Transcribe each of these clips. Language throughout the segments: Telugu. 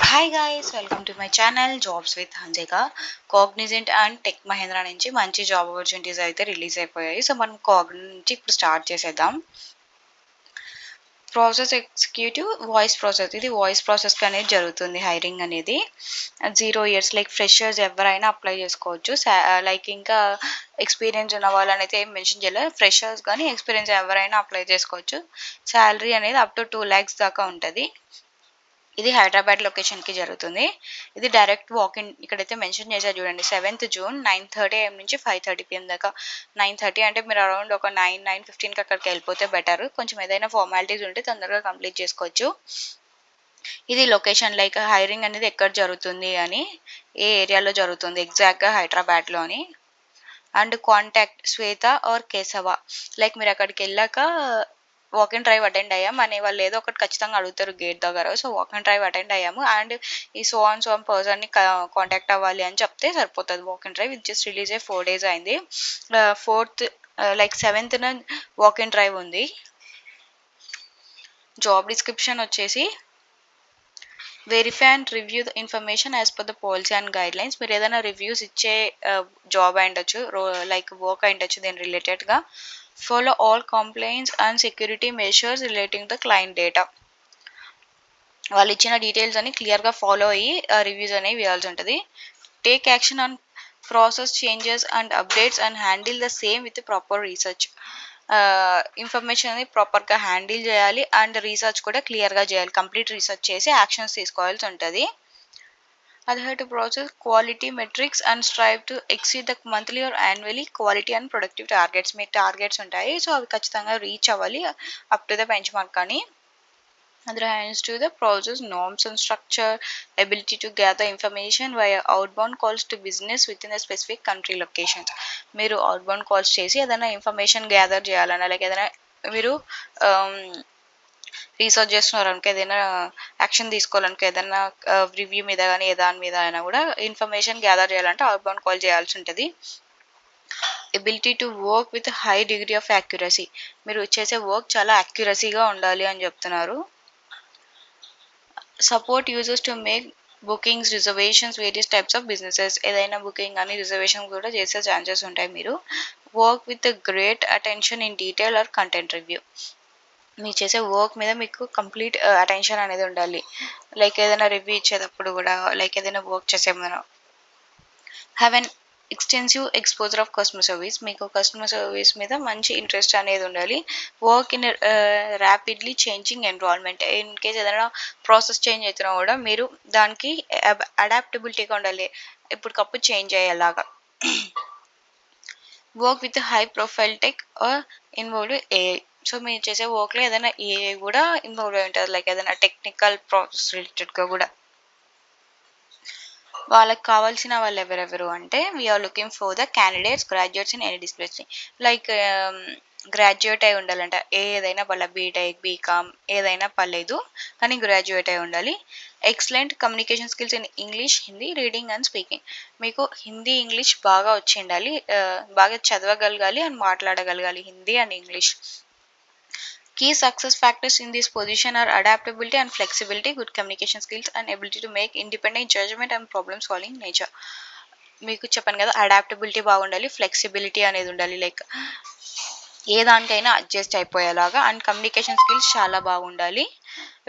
Hi guys, welcome to my channel jobs with Hansika. Cognizant and Tech Mahindra నుంచి మంచి జాబ్ ఆపర్చునిటీస్ అయితే రిలీజ్ అయిపోయాయి. సో మనం నుంచి ఇప్పుడు స్టార్ట్ చేసేద్దాం. ప్రాసెస్ ఎగ్జిక్యూటివ్ వాయిస్ ప్రాసెస్, ఇది వాయిస్ ప్రాసెస్కి అనేది జరుగుతుంది హైరింగ్ అనేది. 0 years లైక్ ఫ్రెషర్స్ ఎవరైనా అప్లై చేసుకోవచ్చు. లైక్ ఇంకా ఎక్స్పీరియన్స్ ఉన్న వాళ్ళని అయితే ఏం మెన్షన్ చేయలేదు. ఫ్రెషర్స్ కానీ ఎక్స్పీరియన్స్ ఎవరైనా అప్లై చేసుకోవచ్చు. శాలరీ అనేది అప్ టు 2 lakhs దాకా ఉంటుంది. ఇది హైదరాబాద్ లొకేషన్కి జరుగుతుంది. ఇది డైరెక్ట్ వాకిన్. ఇక్కడైతే మెన్షన్ చేశారు చూడండి, 7th June 9:30 AM నుంచి 5:30 PM దాకా. 9:30 అంటే మీరు అరౌండ్ ఒక 9-9:15కి అక్కడికి వెళ్ళిపోతే బెటర్. కొంచెం ఏదైనా ఫార్మాలిటీస్ ఉంటే తొందరగా కంప్లీట్ చేసుకోవచ్చు. ఇది లొకేషన్ లైక్ హైరింగ్ అనేది ఎక్కడ జరుగుతుంది అని, ఏ ఏరియాలో జరుగుతుంది ఎగ్జాక్ట్గా హైదరాబాద్లోని. And contact Shweta or Keshava. Like మీరు అక్కడికి వెళ్ళాక వాక్ అండ్ డ్రైవ్ అటెండ్ అయ్యాం అనే వాళ్ళు ఏదో ఒకటి ఖచ్చితంగా అడుగుతారు గేట్ దగ్గర. So walk and drive attend అయ్యాము అండ్ ఈ సో పర్సన్ని కాంటాక్ట్ అవ్వాలి అని చెప్తే సరిపోతుంది. వాక్ అండ్ డ్రైవ్ ఇది జస్ట్ రిలీజ్ అయ్యి 4 days అయింది. 4th like 7th walk and drive ఉంది. జాబ్ డిస్క్రిప్షన్ వచ్చేసి verify and review the information as per the policy and guide lines. మీరు ఏదైనా రివ్యూస్ ఇచ్చే జాబ్ అయిండొచ్చు, లైక్ వర్క్ అయిండొచ్చు దీని రిలేటెడ్గా. Follow all complaints and security measures relating the client data. వాళ్ళు ఇచ్చిన డీటెయిల్స్ అని క్లియర్గా ఫాలో అయ్యి రివ్యూస్ అనేవి ఇవ్వాల్సి ఉంటుంది. Take action on process changes and updates and handle the same with proper research. Information అనేది ప్రాపర్గా హ్యాండిల్ చేయాలి అండ్ రీసెర్చ్ కూడా క్లియర్గా చేయాలి. కంప్లీట్ రీసెర్చ్ చేసి యాక్షన్స్ తీసుకోవాల్సి ఉంటుంది. Adhere to process quality metrics and strive to exceed the monthly or annually quality and productive targets. మీ టార్గెట్స్ ఉంటాయి, సో అవి ఖచ్చితంగా రీచ్ అవ్వాలి up to the benchmark అని. Other hands to the process norms and structure, ability to gather information via outbound calls to business within a specific country locations. మీరు అవుట్బౌండ్ కాల్స్ చేసి ఏదైనా ఇన్ఫర్మేషన్ గ్యాదర్ చేయాలన్నా, లైక్ ఏదైనా మీరు రీసెర్చ్ చేస్తున్నారు అనుకో, ఏదైనా యాక్షన్ తీసుకోవాలనుకో, ఏదైనా రివ్యూ మీద కానీ దాని మీద అయినా కూడా ఇన్ఫర్మేషన్ గ్యాదర్ చేయాలంటే అవుట్బౌండ్ కాల్ చేయాల్సి ఉంటుంది. Ability to work with high degree of accuracy. మీరు చేసే వర్క్ చాలా యాక్యురసీగా ఉండాలి అని చెప్తున్నారు. Support users to make bookings, reservations, various types of businesses. ఏదైనా బుకింగ్ కానీ రిజర్వేషన్ కూడా చేసే ఛాన్సెస్ ఉంటాయి. మీరు work with great attention in detail or content review. మీరు చేసే వర్క్ మీద మీకు కంప్లీట్ అటెన్షన్ అనేది ఉండాలి. లైక్ ఏదైనా రివ్యూ ఇచ్చేటప్పుడు కూడా, లైక్ ఏదైనా వర్క్ చేసే మనం have an extensive exposure of customer service. మీకు కస్టమర్ సర్వీస్ మీద మంచి ఇంట్రెస్ట్ అనేది ఉండాలి. Work in rapidly changing environment. In case ఏదైనా ప్రాసెస్ చేంజ్ అవుతున్నా కూడా మీరు దానికి అడాప్టబిలిటీగా ఉండాలి, ఇప్పటికప్పుడు చేంజ్ అయ్యేలాగా. Work with high profile tech or involve AI. So మీరు చేసే వర్క్లో ఏదైనా ఏఐ కూడా ఇన్వాల్వ్ అయి ఉంటుంది, లైక్ ఏదైనా టెక్నికల్ ప్రాసెస్ రిలేటెడ్గా కూడా. వాళ్ళకి కావాల్సిన వాళ్ళు ఎవరెవరు అంటే, we're looking for the candidates graduates in any discipline. Like graduate అయి ఉండాలంట. ఏదైనా పర్లేదు, బీటెక్ బీకామ్ ఏదైనా పర్లేదు, కానీ గ్రాడ్యుయేట్ అయి ఉండాలి. Excellent communication skills in English, Hindi, reading and speaking. మీకు హిందీ ఇంగ్లీష్ బాగా వచ్చి ఉండాలి, బాగా చదవగలగాలి అండ్ మాట్లాడగలగాలి Hindi and English. Key success factors in this position are adaptability and flexibility, good communication skills, and ability to make independent judgment and problem solving nature. మీకు చెప్పాను కదా, అడాప్టబిలిటీ బాగుండాలి, ఫ్లెక్సిబిలిటీ అనేది ఉండాలి, లైక్ ఏ దానికైనా అడ్జస్ట్ అయిపోయేలాగా. అండ్ కమ్యూనికేషన్ స్కిల్స్ చాలా బాగుండాలి.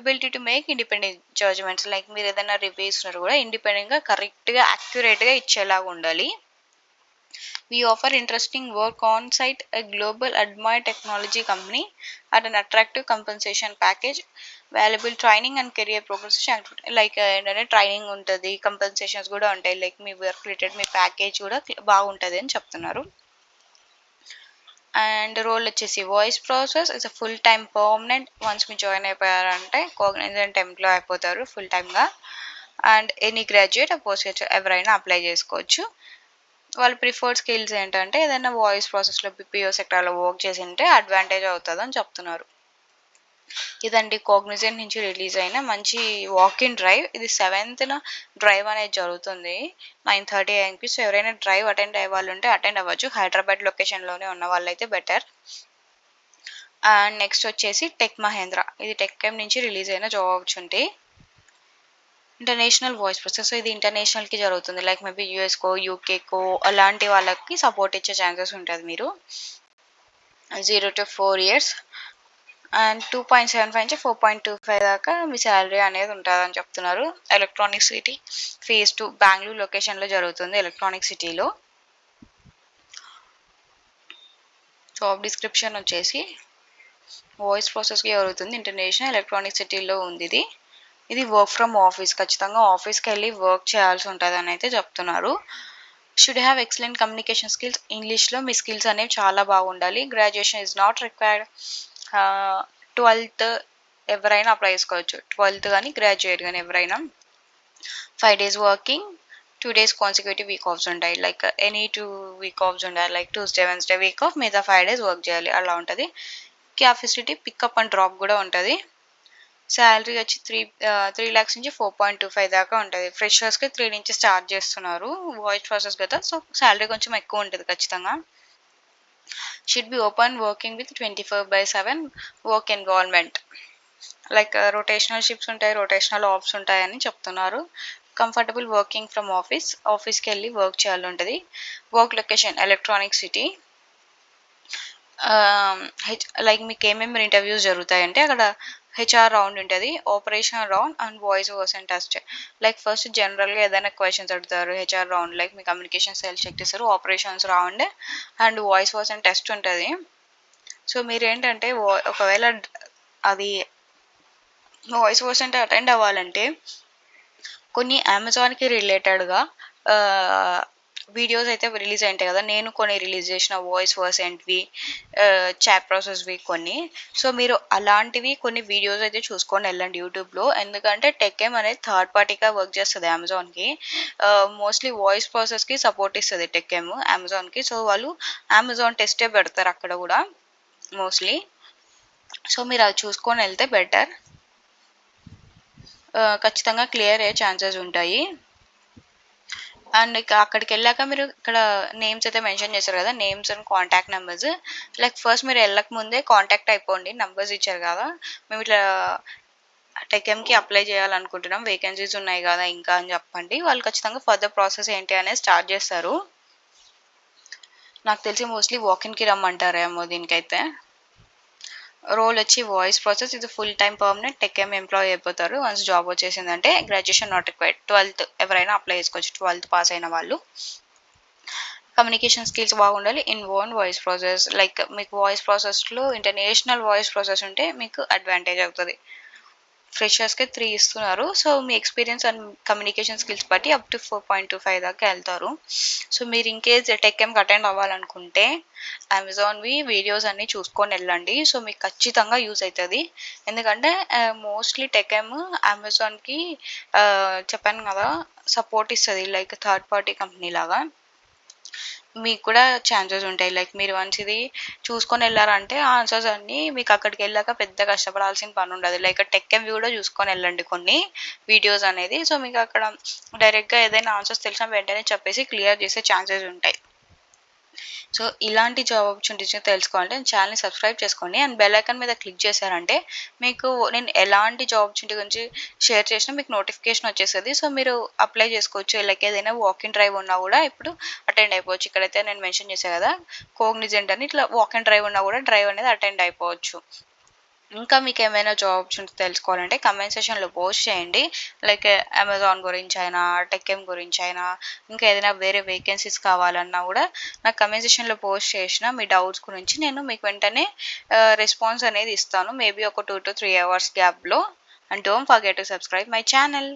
Ability to make independent judgements, like మీరు ఏదైనా రివ్యూ ఇస్తున్నారు కూడా ఇండిపెండెంట్గా కరెక్ట్గా యాక్యురేట్గా ఇచ్చేలాగా ఉండాలి. We offer interesting work on site, a global admired technology company at an attractive compensation package, valuable training and career progression. Like ఏంటంటే ట్రైనింగ్ ఉంటుంది, కంపెన్సేషన్స్ కూడా ఉంటాయి, లైక్ మీ వర్క్ రిలేటెడ్ మీ ప్యాకేజ్ కూడా బాగుంటుంది అని చెప్తున్నారు. అండ్ రోల్ వచ్చేసి voice process it's full time permanent. Once మీరు జాయిన్ అయిపోయారంటే కాగ్నిజెంట్ ఎంప్లాయ్ అయిపోతారు ఫుల్ టైమ్గా. And any graduate post graduate ఎవరైనా అప్లై చేసుకోవచ్చు. వాళ్ళ ప్రిఫర్డ్ స్కిల్స్ ఏంటంటే ఏదైనా వాయిస్ ప్రాసెస్లో బిపిఓ సెక్టార్లో వర్క్ చేసి ఉంటే అడ్వాంటేజ్ అవుతుంది అని చెప్తున్నారు. ఇదండి కాగ్నిజెంట్ నుంచి రిలీజ్ అయిన మంచి వాక్ ఇన్ డ్రైవ్. ఇది 7th డ్రైవ్ అనేది జరుగుతుంది 9:30 AM. సో ఎవరైనా డ్రైవ్ అటెండ్ అయ్యే వాళ్ళు ఉంటే అటెండ్ అవ్వచ్చు. హైదరాబాద్ లొకేషన్లోనే ఉన్న వాళ్ళైతే బెటర్. అండ్ నెక్స్ట్ వచ్చేసి టెక్ మహేంద్ర. ఇది టెక్ నుంచి రిలీజ్ అయిన job opportunity. International voice process. So, ఇది ఇంటర్నేషనల్‌కి జరుగుతుంది. లైక్ మేబీ యూఎస్‌కో, యూకేకో అలాంటి వాళ్ళకి సపోర్ట్ ఇచ్చే ఛాన్సెస్ ఉంటది మీరు. 0-4 ఇయర్స్ అండ్ 2.75 నుంచి 4.25 దాకా మీ సాలరీ అనేది ఉంటదని చెప్తున్నారు. ఎలక్ట్రానిక్ సిటీ ఫేజ్ 2 బెంగుళూరు లొకేషన్‌లో జరుగుతుంది ఎలక్ట్రానిక్ సిటీలో. జాబ్ డిస్క్రిప్షన్ వచ్చేసి వాయిస్ ప్రాసెస్‌కి జరుగుతుంది. ఇంటర్నేషనల్ ఎలక్ట్రానిక్ సిటీలో ఉంది ఇది. ఇది వర్క్ ఫ్రమ్ ఆఫీస్. ఖచ్చితంగా ఆఫీస్‌కెళ్ళి వర్క్ చేయాల్సి ఉంటదని అయితే చెప్తున్నారు. Should have excellent communication skills. ఇంగ్లీష్‌లో మీ స్కిల్స్ అనేవి చాలా బాగుండాలి. Graduation is not required. 12థ్ ఎవరైనా అప్లై చేసుకోవచ్చు. 12థ్ గాని, గ్రాడ్యుయేట్ గాని ఎవరైనా. 5 days working, 2 days consecutive week offs ఉంటాయి. లైక్ ఎనీ 2 వీక్ ఆఫ్స్ ఉండాలి. Like Tuesday, Wednesday week off, మిగతా 5 డేస్ వర్క్ చేయాలి. అలా ఉంటది. Cab facility, pickup and drop కూడా ఉంటది. సాలరీ వచ్చి 3 లాక్స్ నుంచి 4.25 దాకా ఉంటది. ఫ్రెషర్స్‌కి 3 నుంచి స్టార్ట్ చేస్తున్నారు. వాయిస్ ప్రాసెస్ కదా! సో, సాలరీ కొంచెం ఎక్కువ ఉంటది ఖచ్చితంగా. Should be open working with 24/7 work environment. Like rotational shifts ఉంటాయి. రొటేషనల్ ఆఫ్స్ ఉంటాయని చెప్తున్నారు. Comfortable working from office. ఆఫీస్‌కెళ్ళి వర్క్ చేయాలి ఉంటది. Work location electronic city. Like మీకు ఏమేమి ఇంటర్వ్యూస్ జరుగుతాయంటే అక్కడ హెచ్ఆర్ రౌండ్ ఉంటది. Operation round and voice overs and test. Like first జనరల్‌గా ఏదైనా క్వెషన్స్ అడుగుతారు. హెచ్ఆర్ రౌండ్ లైక్ మీ కమ్యూనికేషన్ స్కిల్స్ చెక్ చేస్తారు. Operations round and voice overs and test ఉంటది. సో, మీరేంటంటే ఒకవేళ అది వాయిస్ ఓవర్స్ అంటే అటెండ్ అవ్వాలంటే కొన్ని అమెజాన్‌కి రిలేటెడ్‌గా వీడియోస్ అయితే రిలీజ్ అయ్యుంటాయి కదా! నేను కొన్ని రిలీజ్ చేసిన వాయిస్ ఓవర్స్‌వి, చాట్ ప్రాసెస్‌వి కొన్ని. సో, మీరు అలాంటివి కొన్ని వీడియోస్ అయితే చూసుకొని ఎళ్ళండి యూట్యూబ్‌లో. ఎందుకంటే టెక్‌ఎం అనేది థర్డ్ పార్టీగా వర్క్ చేస్తది అమెజాన్‌కి. మోస్ట్‌లీ వాయిస్ ప్రాసెస్‌కి సపోర్ట్ ఇస్తది టెక్‌ఎం అమెజాన్‌కి. సో, వాళ్ళు అమెజాన్ టెస్టే పెడతారు అక్కడ గూడా మోస్ట్‌లీ. సో, మీరు అది చూసుకొని ఎళ్తే బెటర్. ఖచ్చితంగా క్లియర్ అయ్యే ఛాన్సెస్ ఉంటాయి. అండ్ ఇక అక్కడికెళ్ళాక మీరు ఇక్కడ నేమ్స్ అయితే మెన్షన్ చేశారు కదా! Names and contact numbers. Like first మీరు ఎళ్ళక ముందే కాంటాక్ట్ అయిపోండి. నంబర్స్ ఇచ్చారు కదా! మేము ఇట్లా టెక్‌ఎంకి అప్లై చేయాలనుకుంటున్నాం. వేకెన్సీస్ ఉన్నాయి కదా! ఇంకా అని చెప్పండి. వాళ్ళు ఖచ్చితంగా ఫర్దర్ ప్రాసెస్ ఏంటి అనేది స్టార్ట్ చేస్తారు. నాకు తెలిసి మోస్ట్‌లీ వాకిన్‌కి రమ్మంటారేమో దీనికైతే. రోల్ వచ్చి వాయిస్ ప్రాసెస్. ఇది full time permanent TechM employee అయిపోతారు. వన్స్ జాబ్ వచ్చేసిందంటే గ్రాడ్యుయేషన్ నాట్ రిక్వైర్డ్. 12థ్ ఎవరైనా అప్లై చేసుకోవచ్చు. 12థ్ పాస్ అయిన వాళ్ళు. కమ్యూనికేషన్ స్కిల్స్ బాగుండాలి. ఇన్‌బౌండ్ వాయిస్ ప్రాసెస్ లైక్ మీకు వాయిస్ ప్రాసెస్‌లో ఇంటర్నేషనల్ వాయిస్ ప్రాసెస్ ఉంటే మీకు అడ్వాంటేజ్ అవుతది. ఫ్రెషర్స్‌కి 3 ఇస్తున్నారు. సో, మీ ఎక్స్‌పీరియన్స్ అండ్ కమ్యూనికేషన్ స్కిల్స్ బట్టి అప్ టు 4.25 దాకా ఎళ్తారు. సో, మీరు ఇన్‌కేస్ టెక్‌ఎంకి అటెండ్ అవ్వాలనుకుంటే అమెజాన్‌వి వీడియోస్ అన్నీ చూసుకొని ఎళ్ళండి. సో, మీకు ఖచ్చితంగా యూజ్ అయితది. ఎందుకంటే మోస్ట్‌లీ టెక్‌ఎం అమెజాన్‌కి చెప్పాను కదా! సపోర్ట్ ఇస్తది. లైక్ థర్డ్ పార్టీ కంపెనీ లాగా. మీకు కూడా ఛాన్సెస్ ఉంటాయి. లైక్ మీరు వన్స్ ఇది చూసుకొని ఎళ్లారంటే ఆ ఆన్సర్స్ అన్నీ మీకు అక్కడికెళ్ళాక పెద్ద కష్టపడాల్సిన పనుండదు. లైక్ టెక్‌ఎంవి కూడా చూసుకొని ఎళ్ళండి కొన్ని వీడియోస్ అనేది. సో, మీకు అక్కడ డైరెక్ట్‌గా ఏదైనా ఆన్సర్స్ తెలిసినా వెంటనే చెప్పేసి క్లియర్ చేసే ఛాన్సెస్ ఉంటాయి. సో, ఇలాంటి జాబ్ ఆపర్చునిటీస్ తెలుసుకోవాలంటే ఛానెల్‌ని సబ్స్క్రైబ్ చేసుకోండి. అండ్ బెల్ ఐకాన్ మీద క్లిక్ చేశారంటే మీకు నేను ఎలాంటి జాబ్ ఆపర్చునిటీ గురించి షేర్ చేసినా మీకు నోటిఫికేషన్ వచ్చేస్తది. సో, మీరు అప్లై చేసుకోవచ్చు. లైక్ ఏదైనా వాక్ ఇన్ డ్రైవ్ ఉన్నా కూడా ఇప్పుడు అటెండ్ అయిపోవచ్చు. ఇక్కడైతే నేను మెన్షన్ చేశా కదా! కోగ్నిజెంట్ అని ఇట్లా వాక్ ఇన్ డ్రైవ్ ఉన్నా కూడా డ్రైవ్ అనేది అటెండ్ అయిపోవచ్చు. ఇంకా మీకేమైనా జాబ్ ఆపర్చునిటీ తెలుసుకోవాలంటే కామెంట్ సెక్షన్‌లో పోస్ట్ చేయండి. లైక్ అమెజాన్ గురించైనా, టెక్‌ఎం గురించైనా, ఇంకా ఏదైనా వేరే వేకెన్సీస్ కావాలన్నా గూడా నాకు కామెంట్ సెక్షన్‌లో పోస్ట్ చేషినా మీ డౌట్స్ గురించి నేను మీకు వెంటనే రెస్పాన్స్ అనేది ఇస్తాను. మేబీ ఒక 2-3 అవర్స్ గ్యాప్‌లో. And don't forget to subscribe my channel.